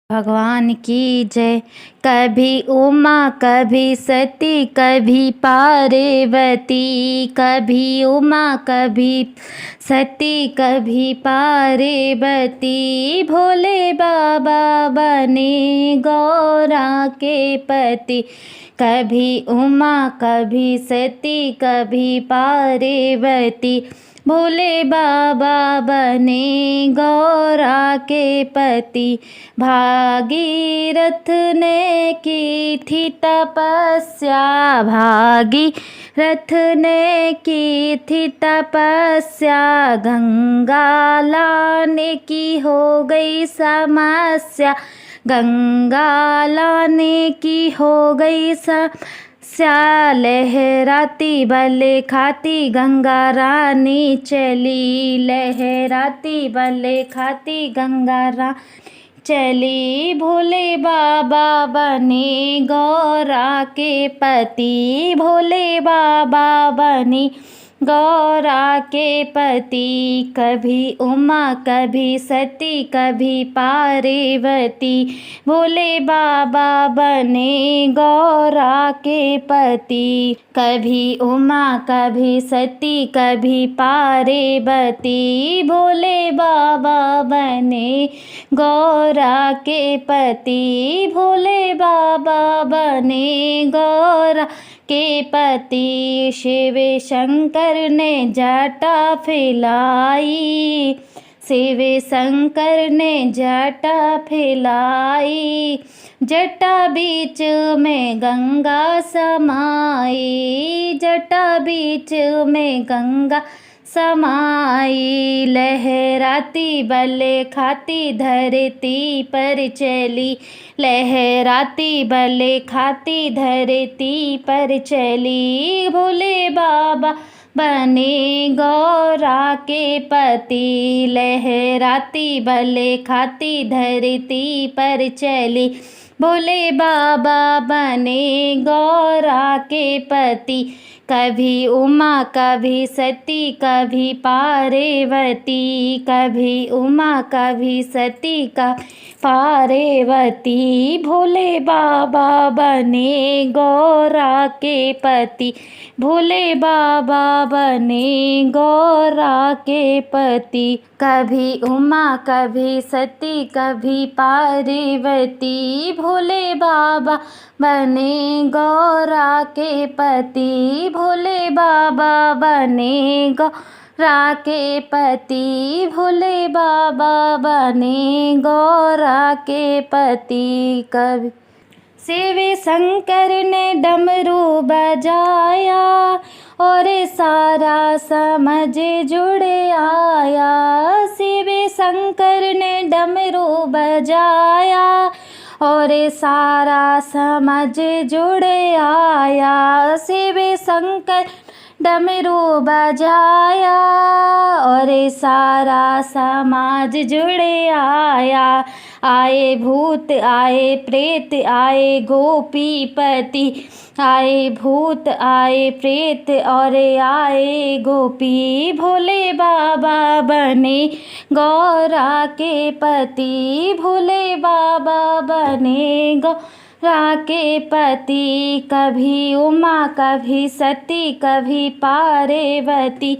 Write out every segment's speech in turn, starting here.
भगवान की जय। कभी उमा कभी सती कभी पार्वती, कभी उमा कभी सती कभी पार्वती, भोले बाबा बने गौरा के पति। कभी उमा कभी सती कभी पार्वती, भोले बाबा बने गौरा के पति। भागीरथ ने की थी तपस्या, भागीरथ ने की थी तपस्या, गंगा लाने की हो गई समस्या, गंगा लाने की हो गई समस्या। लहराती बले खाती गंगा रानी चली, लहराती बले खाती गंगा रानी चली, भोले बाबा बने गौरा के पति, भोले बाबा बने गौरा के पति। कभी उमा कभी सती कभी पार्वती, भोले बाबा बने गौरा के पति। कभी उमा कभी सती कभी पार्वती, भोले बाबा बने गौरा के पति, भोले बाबा बने गौरा के पति। शिव शंकर ने जटा फैलाई, शिव शंकर ने जटा फैलाई, जटा बीच में गंगा समाई, जटा बीच में गंगा समाई। लहराती बले खाती धरती पर चली, लहराती बले खाती धरती पर चली, भोले बाबा बने गौरा के पति। लहराती बले खाती धरती पर चली, भोले बाबा बने गौरा के पति। कभी उमा कभी सती कभी पार्वती, कभी उमा कभी सती कभी पार्वती, भोले बाबा बने गौरा के पति, भोले बाबा बने गौरा के पति। कभी उमा कभी सती कभी पार्वती, भोले बाबा बने गौरा के पति, भोले बाबा बने गौरा के पति, भोले बाबा बने गौरा के पति। कभी शिव शंकर ने डमरू बजाया और सारा समझ जुड़ आया, शिव शंकर ने डमरू बजाया और सारा समझ जुड़ आया, शिव शंकर डमरू बजाया और सारा समाज जुड़ आया। आए भूत आए प्रेत आए गोपीपति, आए भूत आए प्रेत और आए गोपी, भोले बाबा बने गौरा के पति, भोले बाबा बने गौरा के पति। कभी उमा कभी सती कभी पार्वती,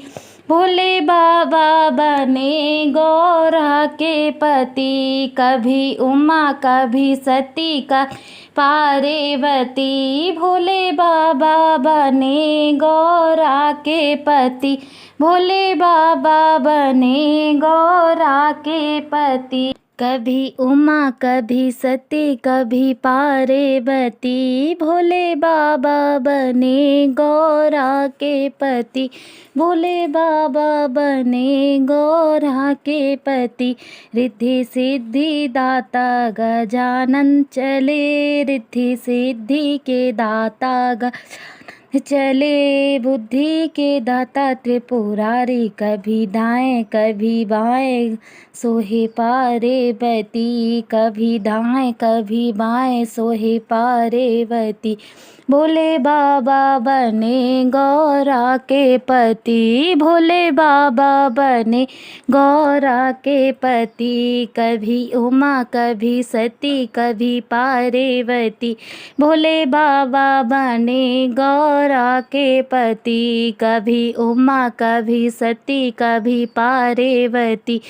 भोले बाबा बने गौरा के पति। कभी उमा कभी सती कभी पार्वती, भोले बाबा बने गौरा के पति, भोले बाबा बने गौरा के पति। कभी उमा कभी सती कभी पार्वती, भोले बाबा बने गौरा के पति, भोले बाबा बने गौरा के पति। रिद्धि सिद्धि दाता गजानन चले, रिद्धि सिद्धि के दाता गजानन चले बुद्धि के दाता त्रिपुरारी, कभी दाएं कभी बाएं सोहे पार्वती, कभी दाएं कभी बाएं सोहे पार्वती। भोले बाबा बने गौरा के पति, भोले बाबा बने गौरा के पति, कभी उमा कभी सती कभी पार्वती। भोले बाबा बने गौरा के पति, कभी उमा कभी सती कभी पार्वती।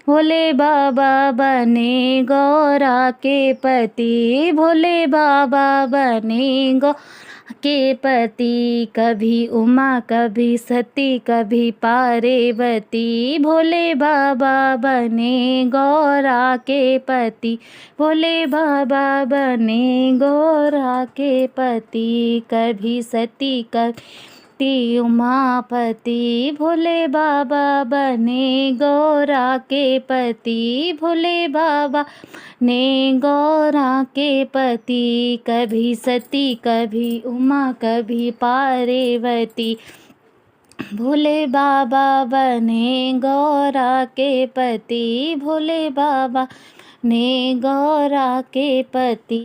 भोले बाबा बने गौरा के पति, भोले बाबा बने गौरा के पति, कभी उमा कभी सती कभी पार्वती। भोले बाबा बने गौरा के पति, भोले बाबा बने गौरा के पति, कभी सती कभी उमापति। भोले बाबा बने गौरा के पति, भोले बाबा ने गौरा के पति, कभी सती कभी उमा कभी पार्वती। भोले बाबा बने गौरा के पति, भोले बाबा ने गौरा के पति।